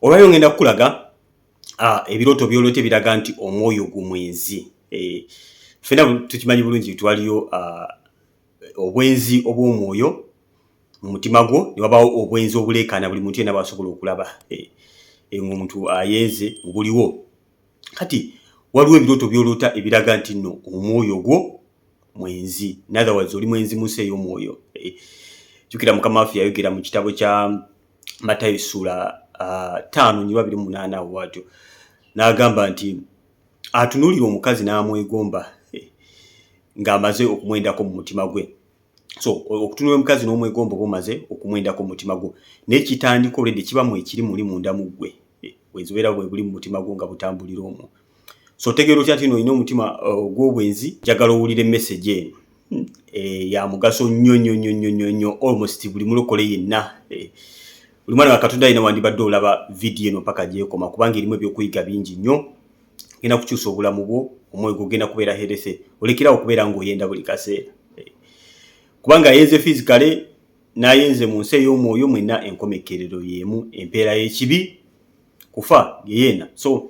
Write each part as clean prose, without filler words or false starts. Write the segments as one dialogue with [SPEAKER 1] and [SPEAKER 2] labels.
[SPEAKER 1] Olwayo ngenda kukulaga ebirooto byoloote biraga nti omwoyo gumwenzi. Fena tukimanyi bulungi twaliyo obwenzi obw'omwoyo mu mutima gwo, ne wabaawo obwenzi obuleekaana buli muntu yenna bw'asobola okulaba ng'omuntu ayenze buliwo. Kati waliwo ebirooto byoloota ebiraga nti nno omwoyo gwo mwenzi. In other words, oli mwenzi mu nsi ey'omwoyo. Jjukira Mukama waffe yayogera mu kitabo kya Matayo Ssuula 5:28 awo bw'atyo. N'agamba nti atunuulira omukazi n'amwegomba ng'amaze okumwendako mu mutima gwe. So okutunuulira omukazi n'omwegomba oba omaze okumwendako mu mutima gwo. N'ekitandiko olwedde kibamu ekiri muli munda mu ggwe. Bwezibeera bwe buli mu mutima gwo nga butambulira omwo. So otegeera otya nti olina omutima gw'obwenzi, njagala owulire message eno ya mugaso nnyo almost buli mulokole yenna. Buli mwana wa Katonda yenna wandibadde olaba video eno paka gyekoma kubanga erimu ebyokuyiga bingi nnyo. Genda kukyusa obulamu bwo, omwoyo gugenda kubeera herese. Olekerawo okubeera ng'oyenda buli kaseera. Kubanga ayenze physically n'ayenze mu nsi ey'omwoyo mwenna enkomekerero y'emu, empeera y'ekibi kufa yeena. So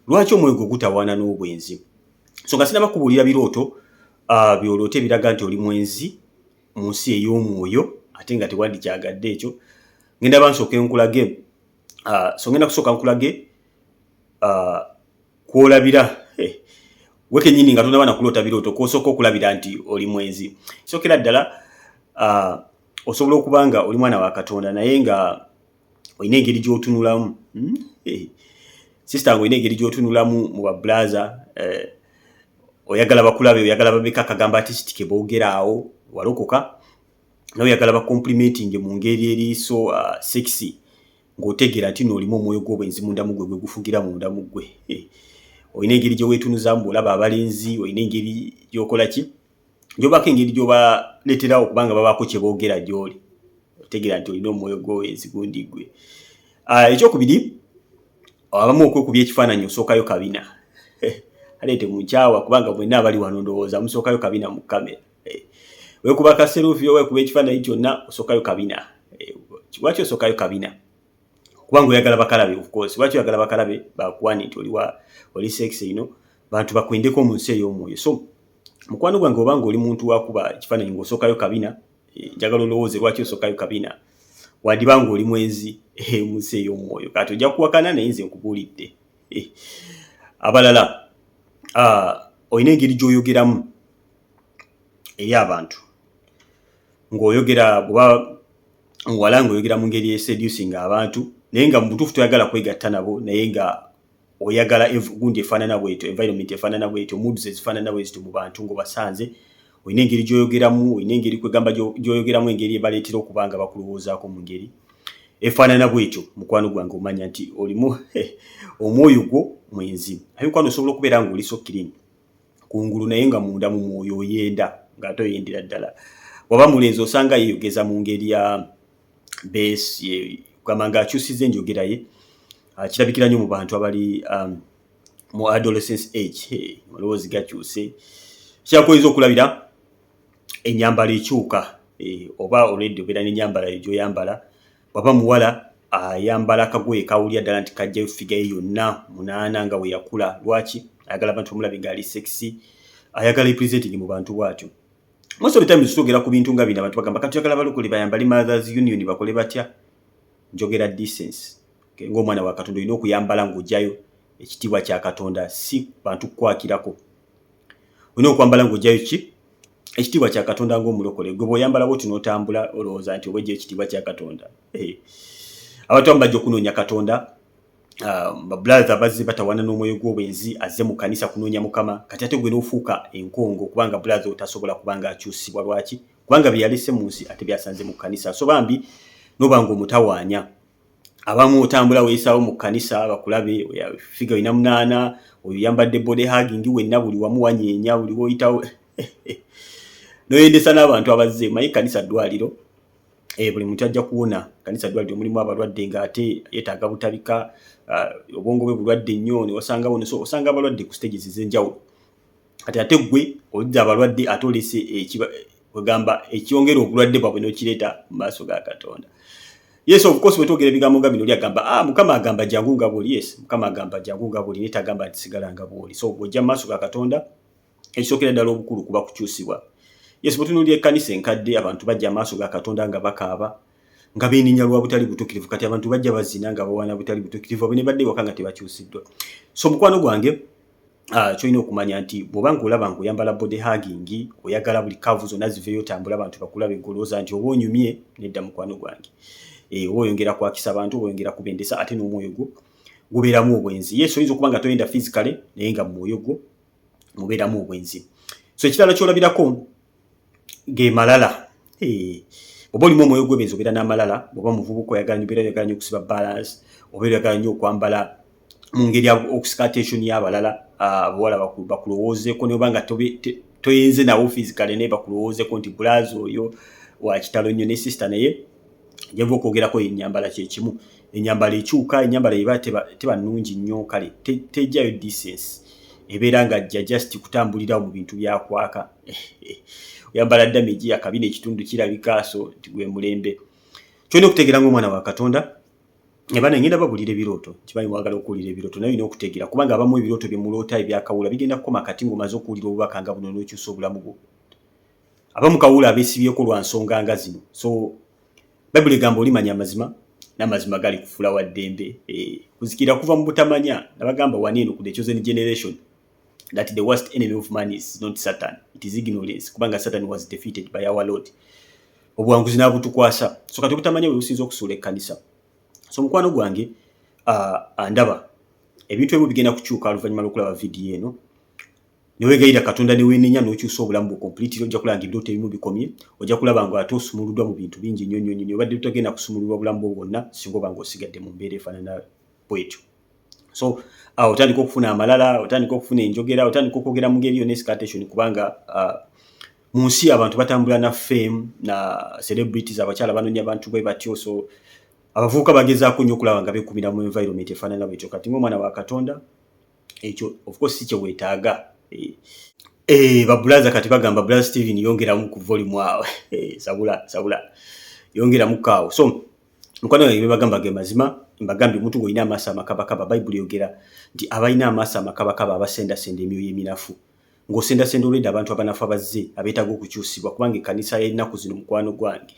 [SPEAKER 1] lwaki omwoyo gwo gutawaana n'obwenzi? So nga sinaba kubuulira birooto byoloote biraga nti oli mwenzi mu nsi ey'omwoyo ate nga tewandikyagadde ekyo. Ngenda bansooke nkulage ngenda kusooka nkulage kwolabira gwe kennyini nga tonaba nakuloota birooto kw'osooka okulabira nti oli mwenzi. Sookera ddala osobola okuba nga oli mwana wa Katonda naye nga olina engeri gy'otunulamu. Sister ngo olina engeri gy'otunulamu mu babbulaza, oyagala bakulabe, oyagala babeka akagamba artistic boogera awo, walokoka. Nawe oyagala bakomplimenting mu ngeri eri so sexy, ng'otegeera nti n'olimu omwoyo gw'obwenzi munda mu ggwe gwe gufugira munda mu ggwe. Olina engeri gy'oweetunuzaamu bw'olaba abalenzi, olina engeri gy'okola ki? Gy'obaako engeri gy'obaleeterawo okubanga babaako kye boogera gy'oli. Otegeera nti olina omwoyo gw'obwenzi gundi ggwe. Ekyokubiri, abamu okwekubya ekifaananyi osookayo kabina. Aleete mu nkyawa kubanga mwenna abali wano ndowooza musookayo kabina mu kamera. Weekuba ka selfie weekuba ekifaananyi kyonna osookayo kabina. Lwaki osookayo kabina? Kubanga oyagala bakalabe, of course. Lwaki oyagala bakalabe bakuwane nti oli sexy ino, bantu bakwendeko mu nsi ey'omwoyo. So mukwano gwange obanga oli muntu wakuba ekifaananyi ng'osookayo kabina, njagala olowooze lwaki osookayo kabina. Wandibanga oli mwenzi mu nsi ey'omwoyo. Kati ojja kuwakana naye nze nkubuulidde. Abalala olina engeri gy'oyogeramu eri abantu. Ng'oyogera bw'oba muwala ng'oyogera mu ngeri seducing abantu, naye nga mu butuufu toyagala kwegatta nabo, naye nga oyagala gundi efaanana bwetyo, environment efaanana bwetyo, moods ezifaanana bwetyo mu bantu ng'obasanze. Olina engeri gy'oyogeramu, olina engeri kwegamba gy'oyogeramu, engeri ebaleetera okuba nga bakulowoozaako mu ngeri efaanana bwetyo. Mukwano gwange omanya nti olimu omwoyo gwo mwenzi. Aye mukwano osobola okubeera ng'oli so clean kungulu naye nga munda mu mwoyo oyenda ng'ate oyendera ddala. Waba mulenzi osanga yeeyogeza mu ngeri ya bass, kugamba ng'akyusizza enjogera ye. Kirabikira nnyo mu bantu abali mu adolescence age, amaloboozi gakyuse. Kyakuyinza okulabira ennyambala ekyuka, oba olwedde obeera n'ennyambala gy'oyambala. Waba muwala ayambala akagoye kawulira ddala nti kajjayo figa ye yonna munaana nga bwe yakula. Lwaki? Ayagala abantu bamulabe ng'ali sexy, ayagala representing mu bantu bw'atyo. Most of the time tusogera ku bintu nga bino abantu bagamba kati oyagala balokole bayambale Mothers Union bakole batya? Njogera decency. Ng'omwana wa Katonda olina okuyambala ng'ojjayo ekitiibwa kya Katonda, si bantu kukwakirako. Olina okwambala ng'ojjayo ki? Ekitiibwa kya Katonda ng'omulokole. Gwe bw'oyambala bw'oti n'otambula olowooza nti obwejja ekitiibwa kya Katonda. Abantu abamu bajja okunoonya Katonda, babbulaza bazze batawaana n'omwoyo gw'obwenzi, azze mu kkanisa kunoonya Mukama. Kati ate gwe n'ofuuka enkongo kubanga bbulaza otasobola kubanga akyusibwa. Lwaki? Kubanga bye yalese mu nsi ate byasanze mu kkanisa. So bambi n'oba ng'omutawaanya. Abamu otambula weeyisaawo mu kkanisa bakulabe, figa olina munaana, oyo yambadde body hugging, wenna buli wamu wanyeenya, buli woyitawo. N'oyendesa n'abantu abazze, manyi kkanisa ddwaliro. Buli muntu ajja kuwona. Kkanisa ddwaliro mulimu abalwadde ng'ate yeetaaga butabika, obwongo bwe bulwadde nnyo, ne osanga abalwadde ku stages ez'enjawulo. Kati ate gwe olidde abalwadde ate olese kwegamba ekyongera obulwadde bwabwe n'okireeta mu maaso ga Katonda. Yes, of course wetogera ebigambo nga bino lyagamba mukama agamba jangu nga bwoli. Yes, mukama agamba jangu nga bwoli, netagamba nti sigala nga bwoli. So bw'ojja mu maaso ga Katonda ekisookera ddala obukulu kuba kukyusibwa. Yes, bwetunuulira ekkanisa enkadde abantu bajja maaso ga Katonda nga bakaaba nga beeninya lwa butali butuukirivu. Kati abantu bajja bazina nga bawaana butali butuukirivu abo ne badde waka nga tebakyusiddwa. So mukwano gwange kyolina okumanya nti bw'oba ng'olaba ng'oyambala body hugging, oyagala buli kaavu zonna ziveeyo otambula abantu bakulabe ng'olowooza nti oba onyumye, nedda mukwano gwange. Oba oyongera kwakisa abantu, oba oyongera kubendesa, ate n'omwoyo gwo gubeeramu obwenzi. Yes, oyinza okuba nga toyenda physically naye nga mu mwoyo gwo mubeeramu obwenzi. So ekirala kyolabirako ge malala. Oba olimu omwoyo gw'obwenzi obeera n'amalala, bw'oba muvubuka oyagala nnyo okusiba balance, oba oyagala nnyo okwambala mu ngeri okusika attention y'abalala, abawala bakulowoozeeko naye oba nga toyenze nawo physically naye bakulowoozeeko nti bulazi oyo wa kitalo nnyo, ne sister naye gyava okwogerako ennyambala kyekimu. Ennyambala ekyuka, ennyambala eba teba nnungi nnyo, kale tejjayo decency. Ebeera nga ajja just kutambulira mu bintu byakwaka. Oyambala damage akabina ekitundu kirabika, so gwe mulembe. Kyolina okutegeera ng'omwana wa Katonda, ebana ngenda babulira ebirooto, kimanyi mwagala okuwulira ebirooto, naye olina okutegeera kubanga abamu ebirooto bye muloota ebyakawula bigenda kukoma kati ng'omaze okuwulira obubaka nga buno n'okyusa obulamu bwo. Abamu kawula abeesibyeko lwa nsonga nga zino. So Bayibuli egamba olimanya amazima n'amazima gali kufuula wa ddembe. Kuzikira kuva mu butamanya. Nabagamba waneeno ku the chosen generation that the worst enemy of man is not Satan, it is ignorance. Kubanga Satan was defeated by our Lord. Obuwanguzi n'abutukwasa. So kati obutamanya bwe businza okusuula ekkanisa. So mukwano gwange ndaba ebintu ebimu bigenda kukyuka oluvannyuma lw'okulaba vidiyo eno. Newegayira Katonda neweenenya n'okyusa obulamu bwo completely, ojja kulaba ng'ebirooto ebimu bikomye, ojja kulaba nga ate osumuluddwa mu bintu bingi nnyo nnyo nnyo. Obadde togenda kusumululwa obulamu bwo bwonna singa oba ng'osigadde mu mbeera efaanana bw'etyo. So otandika okufuna amalala, otandika okufuna enjogera, otandika okwogera mu ngeri yo ne scatation, kubanga mu nsi abantu batambula na fame na celebrities, abakyala banoonya abantu bwe batyo. So abavubuka bagezaako nnyo okulaba nga beekumira mu environment efaanana bw'etyo. Kati ng'omwana wa Katonda ekyo of course si kye weetaaga. Babulaza kati bagamba Brother Steven yongeramu ku volume awe. Sabula yongeramu kaawo. So mukwano gwe bagamba ge mazima, mbagambye omuntu ng'olina amaaso amakabakaba. Bayibuli yogera nti abalina amaaso amakabakaba abasendasenda emyoyo eminafu. Ng'osendasenda olwedda abantu abanafu abazze abeetaaga okukyusibwa, kubanga ekkanisa y'ennaku zino mukwano gwange.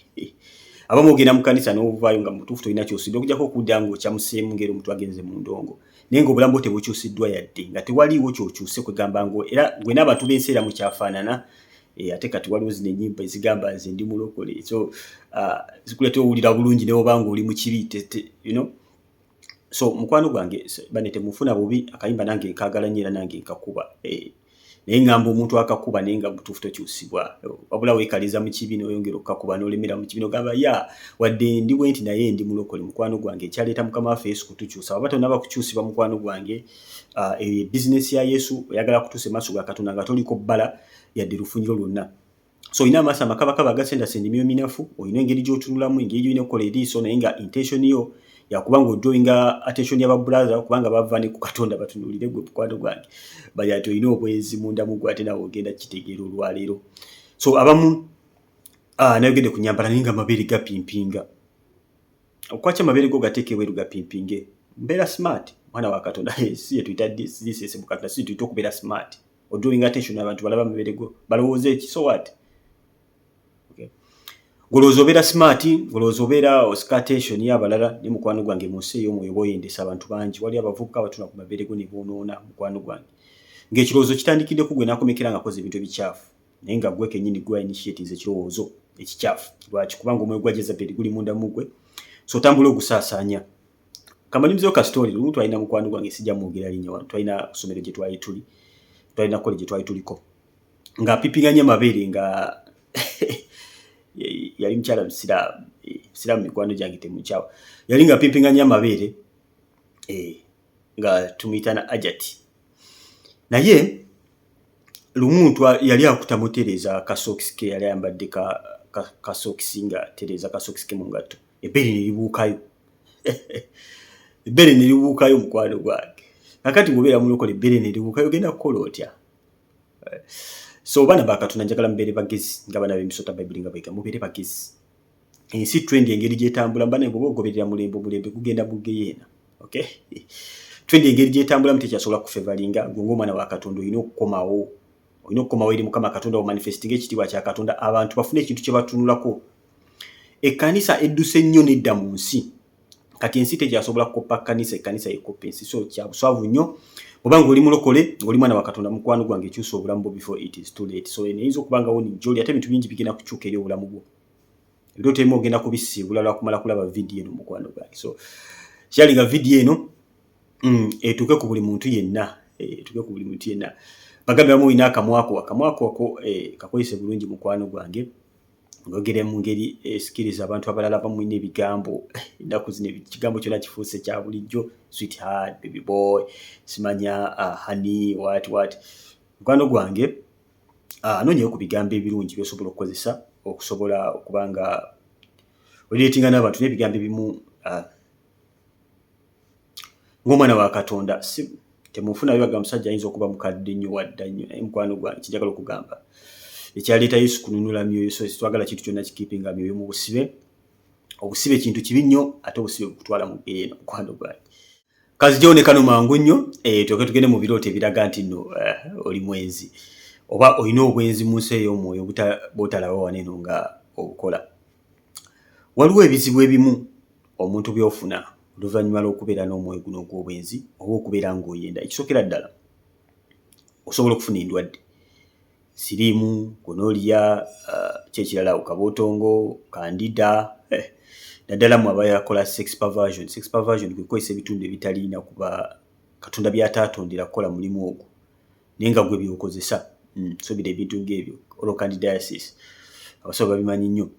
[SPEAKER 1] Abamu ogenda mu kkanisa n'ovaayo nga mutuufu tolina ky'osidde, okujjako okudda ng'okyamuseemu ngeri omuntu agenze mu ndongo. Naye ng'obulamu bwo tebukyusiddwa yadde, nga tewaliiwo ky'okyuse kwegamba ngo era gwe n'abantu b'ensi era mukyafaanana. Ate kati waliwo zino ennyimba ezigamba nze ndi mulokole. So zikuleeta owulira bulungi naye oba ng'oli mu kibi, you know. So mukwano gwange bane temufuna bubi, akayimba nange nkaagala nnyo era nange nkakuba. Naye ngamba omuntu akakuba naye nga butuufu tokyusibwa. Wabula weekaliza mu kibi n'oyongera okukakuba n'olemera mu kibi n'ogamba wadde ndi bwe nti naye ndi mulokole. Mukwano gwange ekyaleeta Mukama waffe Yesu kutukyusa. Waba tonnaba kukyusibwa mukwano gwange, bizinesi ya Yesu oyagala kutuusa maaso ga Katonda nga toliko bbala yadde lufunyiro lwonna. So olina amaaso amakabakaba agasendasenda emyoyo minafu, olina engeri gy'otunulamu, engeri gy'olina okukola eriiso, naye nga intention yo yakubanga odrawinga attention y'ababulaza kubanga bava ne ku Katonda batunuulire gwe mukwano gwange. Bali ati olina obwenzi munda mu gwe ate nawe ogenda kitegeera olwaleero. So abamu nayogedde ku nnyambala naye nga amabeere gapimpinga. Okwaki amabeere go gateeke ebweru gapimpinge? Mbeera smart mwana wa Katonda. Si ye tuyita disese mu Katonda, si tuyita okubeera smart. Odrawinga attention abantu balaba amabeere go balowooza eki, so what? Golowooza obeera smart, golowooza obeera osika attention y'abalala. Ne mukwano gwange mu nsi ey'omwoyo bw'oyendesa abantu bangi, wali abavubuka abatuna ku mabeere go ne boonoona mukwano gwange. Ng'ekirowoozo kitandikiddeku gwe n'akomekera nga akoze ebintu ebikyafu, naye nga gwe kennyini gwe initiates ekirowoozo ekikyafu. Lwaki? Kubanga omwoyo gwa Jezeberi guli munda mu gwe, so otambula ogusaasaanya. Kamanyumizeyo ka story, lumu twalina mukwano gwange sijja mwogera linnya wano, twalina ssomero gye twali tuli, twalina kole gye twali tuliko, ng'apipinganya amabeere nga yali mukyala Musiraamu, mikwano gyange temukyawa. Yali ng'apimpinganya amabeere nga tumuyita na Ajati. Naye lumu yali akutamu Tereza kasokisi ke yali ayambadde kasokisi nga Tereza kasokisi ke mu ngatto. Ebbeere ne libuukayo. Ebbeere ne libuukayo mukwano gwange. Kakati bw'obeera mulokole ebbeere ne libuukayo ogenda kukola otya? So bana ba Katonda njagala mubeere bagezi nga bana b'emisota Bayibuli nga bayiga, mubeere bagezi. ensi trend engeri gyetambula mbane bogoberera mulembe kugenda bugeyeena. Okay, trend engeri gyetambula mutekyasobola kufevalinga gongo mwana wa Katonda olina okukomawo eri Mukama Katonda manifesting ekitiibwa kya Katonda abantu bafune ekintu kye batunulako. Ekkanisa edduse nnyo nedda mu nsi kati ensi tekyasobola kukopa ekkanisa yekopa ensi, so kya buswavu nnyo obanga oli mulokole ng'oli mwana wa Katonda mukwano gwange kyusa obulamu bwo before it is too late. So eyinza okubanga woni joli ate ebintu bingi bigenda kukyuka eri obulamu bwo ebiro temu ogenda kubisiibula lwakumala kulaba vidiyo eno mukwano gwange. So kyalinga vidiyo eno etuuke ku buli muntu yenna, bagambe bamu olina akamwako ako kakozese bulungi mukwano gwange ngogere mu ngeri esikiriza abantu abalala bamulina ebigambo ennaku zino ekigambo kyonna kifuuse kya bulijjo, sweetheart, baby boy, simanya honey, what mukwano gwange anoonyeyo ku bigambo ebirungi byosobola okukozesa okusobola okubanga olireetinga n'abantu n'ebigambo ebimu ng'omwana wa Katonda temunfuna bibaga musajja ayinza okuba mukadde nnyo wadda nnyo naye mukwano gwange kijagala okugamba ekyaleeta Yesu kununula myoyo, so twagala kintu kyonna kikipinga myoyo mu busibe. Obusibe kintu kibi nnyo ate obusibe bukutwala mu ggeyeena mukwano gwange. Kazijjawo ne kano mangu nnyo tugende mu birooto ebiraga nti nno oli mwenzi oba olina obwenzi mu nsi ey'omwoyo bw'otalaba wano eno nga obukola. Waliwo ebizibu ebimu omuntu by'ofuna oluvannyuma lw'okubeera n'omwoyo guno ogw'obwenzi oba okubeera ng'oyenda. Ekisookera ddala osobola okufuna endwadde siriimu, gonorrhea, kyekirala kabootongo, kandida, naddala mu aba yakola sex perversion. Sex perversion kwe kukozesa ebitundu ebitaliina kuba Katonda by'ataatondera kukola mulimu ogwo naye nga gwe by'okozesa. So bira ebintu ng'ebyo candidiasis abasawo babimanyi nnyo.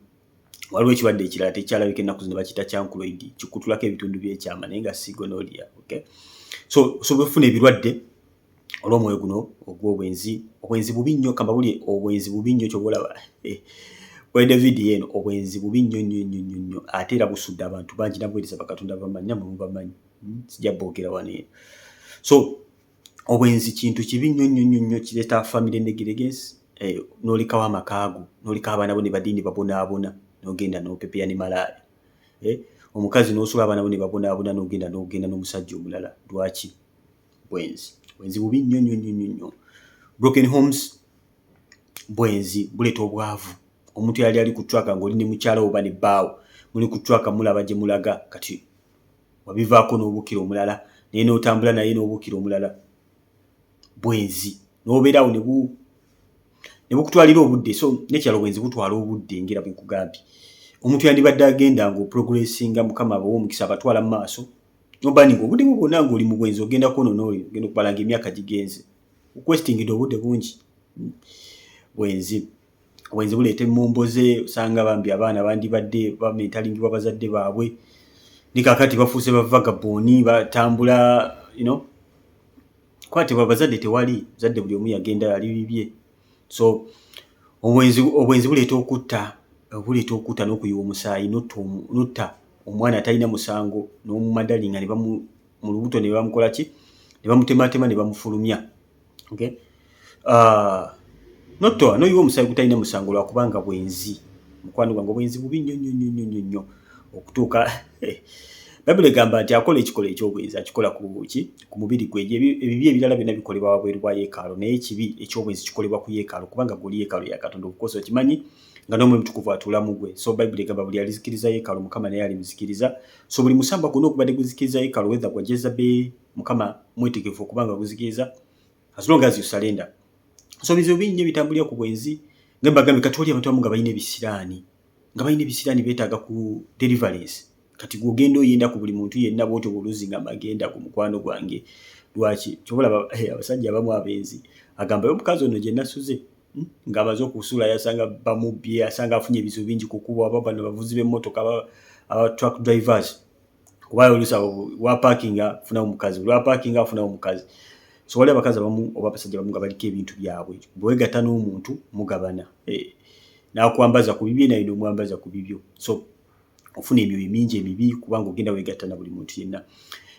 [SPEAKER 1] Waliwo ekirwadde ekirala tekyalabika ennaku zino bakiyita kyankuloidi, kikutulako ebitundu by'ekyama naye nga si gonorrhea. Okay, so osobola okufuna ebirwadde olw'omwoyo guno ogw'obwenzi. Obwenzi bubi nnyo, kambawulye obwenzi bubi nnyo ky'obalaba wede vidiyo eno. Obwenzi bubi nnyo ate era busudde abantu bangi nabwereza bakatonda bamanyi namwe mubamanyi, sijja boogera wano eno. So obwenzi kintu kibi nnyo kireeta family negligence, n'olekawo amakaago, n'olekawo abaana bo ne badiini babonaabona n'ogenda n'opepeya ne malaaya. Omukazi n'osula abaana bo ne babonaabona n'ogenda n'omusajja omulala. Lwaki? Bwenzi bubi nnyo. Broken homes, bwenzi buleeta obwavu. Omuntu yali ali ku ttwaka ng'oli ne mukyala oba ne bbaawo muli ku ttwaka mulaba gye mulaga kati wabivaako n'obuukira omulala naye n'otambula naye n'obuukira omulala. Bwenzi n'obeerawo ne bukutwalira obudde. So n'ekyalo bwenzi butwala obudde ngera bwe nkugambye. Omuntu yandibadde agenda ng'oprogressinga Mukama abawa omukisa abatwala mu maaso nobani ng'obudde bwo bwonna ng'oli mu bwenzi ogenda kwonoona oyo ogenda okubala ng'emyaka gigenze okwestingidde obudde bungi. Bwenzi buleeta emmomboze, osanga bambi abaana bandibadde bamentalingibwa bazadde baabwe ne kaakati bafuuse bavagaboni batambula kwate bazadde tewali, bazadde buli omu yagenda ali bibye. So obwenzi buleeta okutta n'okuyiwa omusaayi, n'otta omwana atalina musango n'omumadalinga mu lubuto ne bamukola ki, ne bamutematema ne bamufulumya. Okay, n'oyiwa omusaayi gutalina musango lwakubanga bwenzi. Mukwano gwange obwenzi bubi nnyo okutuuka Bayibuli egamba nti akola ekikola eky'obwenzi akikola ku mubiri gwe. Ebibi ebirala byonna bikolebwa wabweru wa yeekaalu naye ekibi eky'obwenzi kikolebwa ku yeekaalu kubanga guli yeekaalu ya Katonda okukosa okimanyi nga n'Omwoyo Mutukuvu atula mu gwe. So Bayibuli egamba buli alizikiriza yeekaalu Mukama naye alimuzikiriza. So buli musamba gwonna okubadde guzikiriza yeekaalu whether gwa Jezebeli Mukama mwetegefu okubanga guzikiriza as long as you surrender. So bizibu bingi bitambulira ku bwenzi ng'embagambi kati oli abantu abamu nga balina ebisiraani beetaaga ku deliverance. Kati gwogenda oyenda ku buli muntu yenna bw'otyo bw'oluzi nga magenda ku mukwano gwange. Lwaki? Kyobalaba abasajja abamu abenzi agamba omukazi ono gye nasuze ng'amaze okusula yasanga bamubbye, asanga afunye ebizibu bingi ku kkubo, aba bano bavuzi b'emmotoka aba truck drivers. Kuba olusa wa parking afunawo omukazi. So wali abakazi abamu oba abasajja abamu nga baliko ebintu byabwe. Bwegatta n'omuntu mugabana. N'akwambaza ku bibye naye n'omwambaza ku bibyo. So ofuna emyoyo mingi emibi kubanga ogenda weegatta na buli muntu yenna.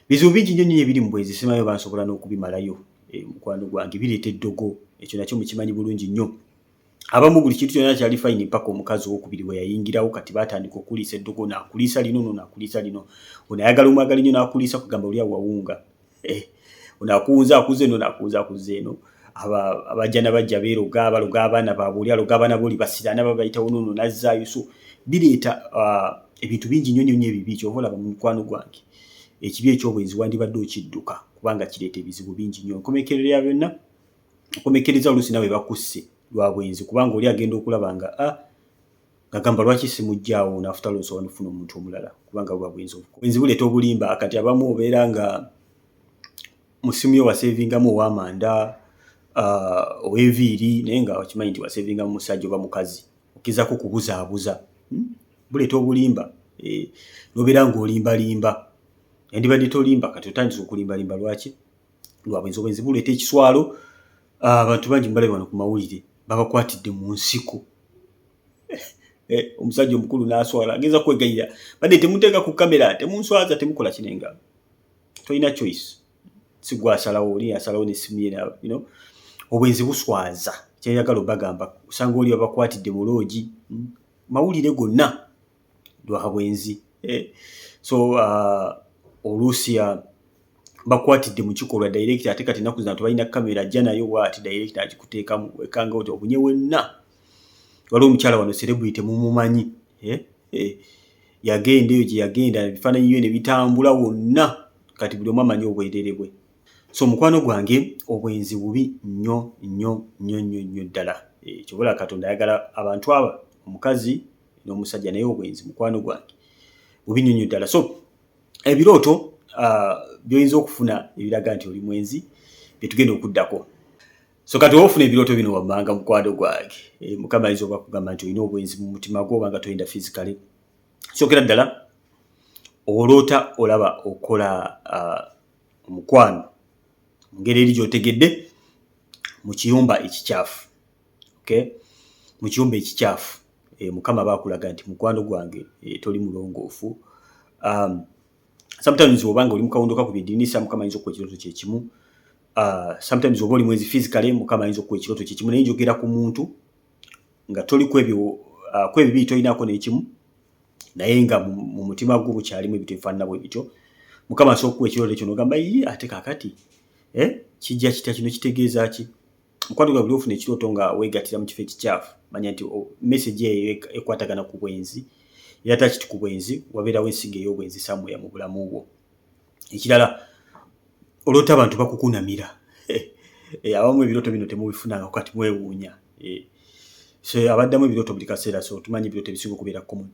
[SPEAKER 1] Bizibu bingi nnyo ebiri mu bwenzi simanyi bansobola n'okubimalayo. Mukwano gwange bireeta eddogo. Ekyo nakyo mukimanyi bulungi nnyo. abamu buli kintu kyonna kyali fine mpaka omukazi owokubiri we yayingirawo kati batandika okuliisa eddogo naakuliisa lino naakuliisa lino onayagala omwagala nnyo naakuliisa kugamba oli awawunga onaakuwunza akuze eno naakuwunza akuze eno abajja nabajja beeroga baloga abaana baabwe oli aloga abaana booli basiraana babayitawo nono nazzaayo so bireeta ebintu bingi nnyo nnyo ebibi kyova olaba mu mukwano gwange ekibi eky'obwenzi wandibadde okidduka kubanga kireeta ebizibu bingi nnyo nkomekerera byonna nkomekereza oluusi nawe bakusse lwa bwenzi kubanga oli agenda okulaba nga gagamba lwaki simujjaawo naafuta lwonsobola nofuna omuntu omulala kubanga lwa bwenzi buleeta obulimba kati abamu obeera nga musimu yo wasevingamu ow'amanda ow'enviiri naye nga wakimanyi nti wasevingamu musajja oba mukazi okkizaako kubuzaabuza buleeta obulimba nobeera ng'olimbalimba endibadde tolimba kati otandisa okulimbalimba lwaki lwa bwenzi obwenzi buleeta ekiswalo abantu bangi mbalabye wano ku mawulire babakwatidde mu nsiko omusajja omukulu n'aswala ageza kwegayira badde temuteeka ku kamera temunswaza temukola kinenga tolina choice sigwasalawo oli asalawo n'essimu ye obwenzi buswaza kyayagala obagamba osanga oli babakwatidde mu loogi mawulire gonna lwa bwenzi so oluusi bakwatidde mu kikolwa direct ate kati ennaku zino tebalina kamera ajja nayo bw'ati direct agikuteekamu wekanga oti obunye wenna waliwo omukyala wano celebrity mumumanyi yagenda eyo gye yagenda ebifaananyi bye ne bitambula wonna kati buli omu amanyi obwerere bwe so mukwano gwange obwenzi bubi nnyo nnyo nnyo nnyo nnyo ddala kyobola Katonda ayagala abantu aba omukazi n'omusajja naye obwenzi mukwano gwange bubi nnyo nnyo ddala so ebirooto by'oyinza okufuna ebiraga nti oli mwenzi byetugenda okuddako so kati ofuna ebirooto bino wammanga mukwano gwange mukama ayinza oba kugamba nti olina obwenzi mu mutima gwo obanga toyinda physically kyokera ddala oloota olaba okola omukwano mu ngeri eri gy'otegedde mu kiyumba ekikyafu mu kiyumba ekikyafu mukama baakulaga nti mukwano gwange toli mulongoofu sometimes obanga oli mukawondo kakubye edinisa mukama ayinza okuwa ekirooto kyekimu sometimes oba oli mwezi physically mukama ayinza okuwa ekirooto kyekimu naye njogera ku muntu nga toli kwebibiri tolinaako n'ekimu naye nga mu mutima gwo bukyalimu ebintu ebifaanana bwe bityo mukama asobola okuwa ekirooto ekyo n'ogamba ate kaakati kijja kitya kino kitegeeza ki mukwano gwa buli ofuna ekirooto nga weegattira mu kifo ekikyafu manya nti message eyo ekwatagana ku bwenzi era takiti ku bwenzi wabeerawo ensigo ey'obwenzi samweya mu bulamu bwo ekirala oloota abantu bakukunamira abamu ebirooto bino temubifunanga kati mwewuunya so abaddamu ebirooto buli kaseera so tumanyi ebirooto ebisinga okubeera common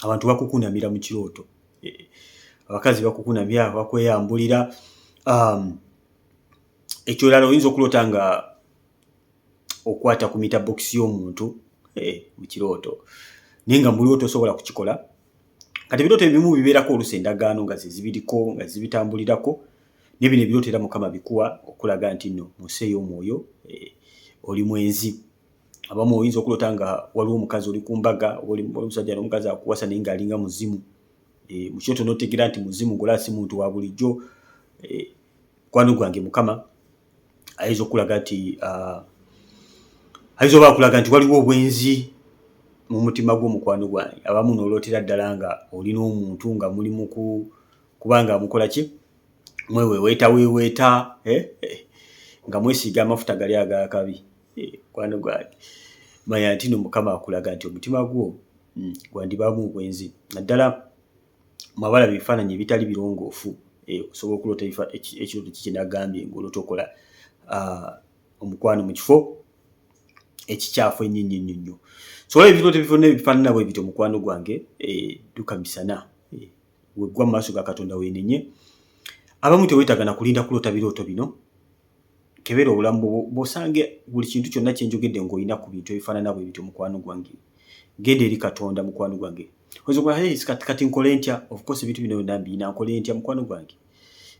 [SPEAKER 1] abantu bakukunamira mu kirooto abakazi bakukunamira bakweyambulira ekyolala oyinza okuloota nga okwata ku mita box y'omuntu mu kirooto naye nga mu birooto osobola kukikola kati ebirooto ebimu bibeerako oluusi endagaano nga zibiriko nga zibitambulirako nebino ebirooto era mukama bikuwa okulaga nti nno museeyo omwoyo oli mwenzi abamu oyinza okuloota nga waliwo omukazi oli ku mbaga omusajja n'omukazi akuwasa naye ng'alinga muzimu mu kirooto n'otegeera nti muzimu gola si muntu wa bulijjo mukwano gwange mukama ayinza okulaga nti ayinza oba akulaga nti waliwo obwenzi mu mutima gw'omukwano gwange abamu n'olootera ddala nga olina omuntu nga mulimu kubanga mukola ki weweeta nga mwesiiga amafuta gali agakabi mukwano gwange manya nti no mukama akulaga nti omutima gwo gwandibamu obwenzi naddala mwabala bifaananyi ebitali birongoofu osobola okuloota ekirooto kikinagambye ng'oloota okola omukwano mu kifo ekikyafu ennyo nnyo nnyo nnyo so olaba ebirooto byonna ebifaanana bwe bityo mukwano gwange dduka misana weggwa mu maaso ga Katonda weenenye abamu teweetaaga na kulinda kuloota birooto bino kebeera obulamu bw'osange buli kintu kyonna kye njogedde ng'olina ku bintu ebifaanana bwe bityo mukwano gwange genda eri Katonda mukwano gwange oyinza okuba kati nkole ntya of course ebintu bino byonna mbiina nkole ntya mukwano gwange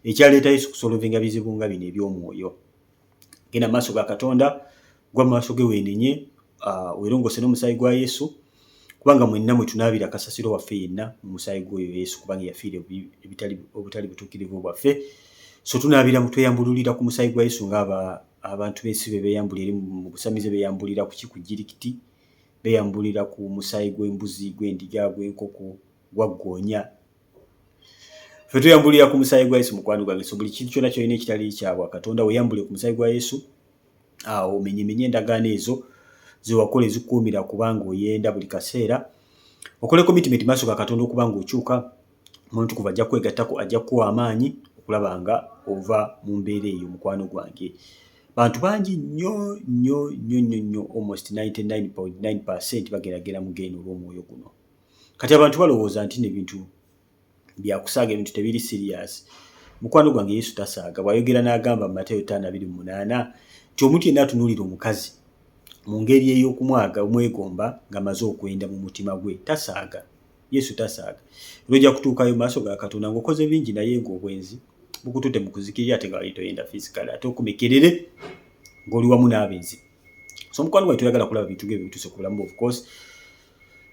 [SPEAKER 1] ekyaleeta Yesu kusolovinga bizibu nga bino eby'omwoyo genda mu maaso ga Katonda gwa mu maaso ge weenenye weerongose n'omusaayi gwa Yesu kubanga mwenna mwe tunaabira kasasiro waffe yenna mu musaayi gw'oyo Yesu kubanga yafiira obutali butuukirivu bwaffe so tunaabira mu tweyambululira ku musaayi gwa Yesu ng'aba abantu b'ensibe beeyambula eri mu busamize beeyambulira ku kikujirikiti beeyambulira ku musaayi gw'embuzi gw'endiga gw'enkoko gwaggoonya ffe tuyambulira ku musaayi gwa Yesu mukwano gwange so buli kintu kyonna kyolina ekitali kyabwa Katonda weeyambule ku musaayi gwa Yesu omenyemenye endagaano ezo zewakola ezikuumira kubanga oyenda buli kaseera okole commitment maaso ga Katonda okubanga okyuka omuntu kuva ajja kwegattako ajja kuwa amaanyi okulaba nga ova mu mbeera eyo mukwano gwange bantu bangi nnyo almost 99.9% bageragera mu genda olw'omwoyo guno kati abantu balowooza nti nebintu byakusaaga ebintu tebiri serious mukwano gwange Yesu tasaaga bwayogera n'agamba mu Mateyo 5:28 nti omuntu yenna atunuulira omukazi mu ngeri ey'okumwaga omwegomba ng'amaze okwenda mu mutima gwe tasaaga Yesu tasaaga lwojja kutuukayo maaso ga Katonda ng'okoze bingi naye ng'obwenzi bukututte mu kuzikirira ate nga wali toyenda physical ate okumekerere ng'oli wamu n'abenzi so mukwano gwange tuyagala kulaba bintu ng'ebyo bituse ku bulamu of course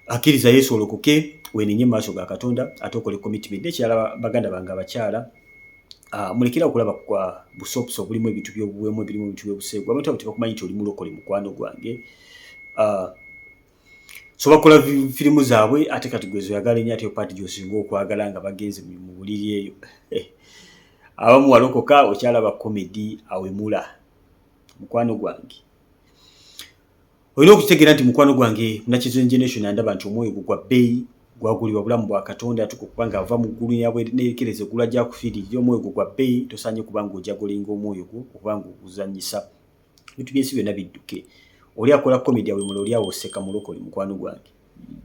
[SPEAKER 1] akkiriza Yesu olokoke wenenye maaso ga Katonda ate okole commitment n'ekirala baganda bange abakyala mulekera okulaba kwa busopuso bulimu ebintu by'obuwemu ebirimu ebintu by'obuseegu abantu abo tebakumanyi nti oli mulokole mukwano gwange so bakola firimu zaabwe ate kati gwe zoyagala ennyo ate paati gy'osinga okwagala nga bagenze mu buliri eyo abamu walokoka okyalaba komedi awemula mukwano gwange olina okitegeera nti mukwano gwange Munakizo generation andaba nti omwoyo gwa bbeeyi gwagulibwa bulamu bwa Katonda tukukubanga ava mu ggulu neekereza eggulu ajja kufiiririra omwoyo gwa bbeeyi tosaanye kubanga ojagolinga omwoyo gwo okubanga oguzannyisa bintu by'ensi byonna bidduke oli akola komedi awemula oli awo oseka mulokole mukwano gwange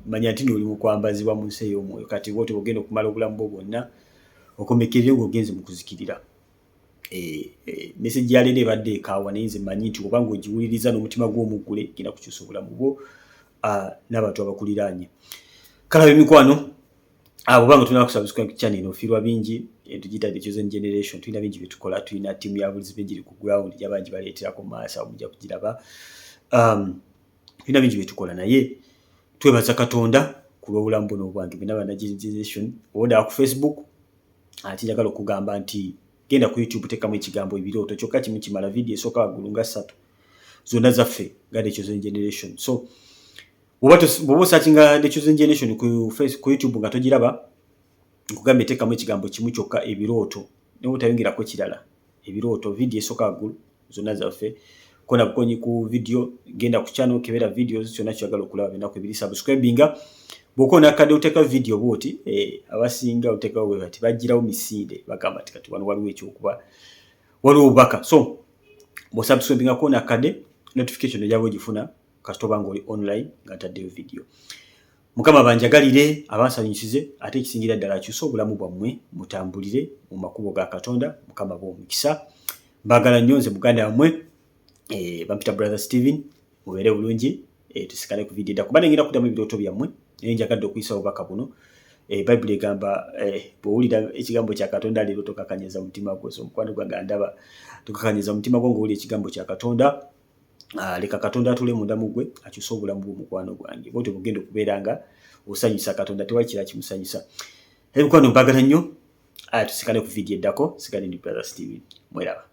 [SPEAKER 1] manya nti oli mu kwambazibwa mu nsi ey'omwoyo kati bw'oti bw'ogenda okumala obulamu bwo bwonna okomekerere ng'ogenze mu kuzikirira message ya leero ebadde ekaawa naye nze mmanyi nti obanga ogiwuliriza n'omutima gw'omuggule genda kukyusa obulamu bwo n'abantu abakuliraanye kalabe mikwano bw'obanga tulina kusubscribe ku channel ofiirwa bingi tugiyita The Chosen Generation tulina bingi bye tukola tulina ttiimu ya bulizi bingi eri ku ground gy'abangi baleeterako mu maaso mujja kugiraba tulina bingi bye tukola naye twebaza Katonda ku lw'obulamu buno obwange bina Manya Generation oda ku Facebook ati njagala okugamba nti genda ku YouTube tekamu ekigambo Ebilooto kyokka kimu kimala video esooka waggulu nga 3 zonna zaffe nga The Chosen Generation so bw'oba osaakinga The Chosen Generation ku YouTube nga togiraba nkugambye tekamu ekigambo kimu kyokka Ebilooto ne butayongirako kirala Ebilooto video esooka waggulu zonna zaffe kona bukonyi ku video genda ku channel kebera videos kyonna kyagala okulaba binaku ebiri subscribinga bw'okona akadde oteka video bwoti abasinga oteka we bati bagirawo misinde bagamba ati kati wano waliwo ekyokuba waliwo obubaka so bw'osubscribinga kona akadde notification ejaba ogifuna kasita obanga oli online nga ntaddeyo video Mukama banjagalire abansanyusize ate ekisingira ddala akyusa obulamu bwammwe mutambulire mu makubo ga Katonda Mukama bw'omukisa mbagala nnyo nze muganda wammwe bampita brother Steven mubeere bulungi tusikane ku video kuba nengenda kuddamu ebirooto byammwe naye njagadde okuyisa obubaka buno Bible egamba bw'owulira ekigambo kya Katonda leero tokakanyaza mutima gwo so mukwano gwange ndaba tokakanyaza mutima gwo ng'owulira ekigambo kya Katonda leka Katonda atule munda mu gwe akyusa obulamu bw'omukwano gwange bw'otyo bugenda okubeera nga osanyusa Katonda tewakira kimusanyusa ebikwano mpagala nnyo tusikane ku video eddako sigale ndi brother Steven mweraba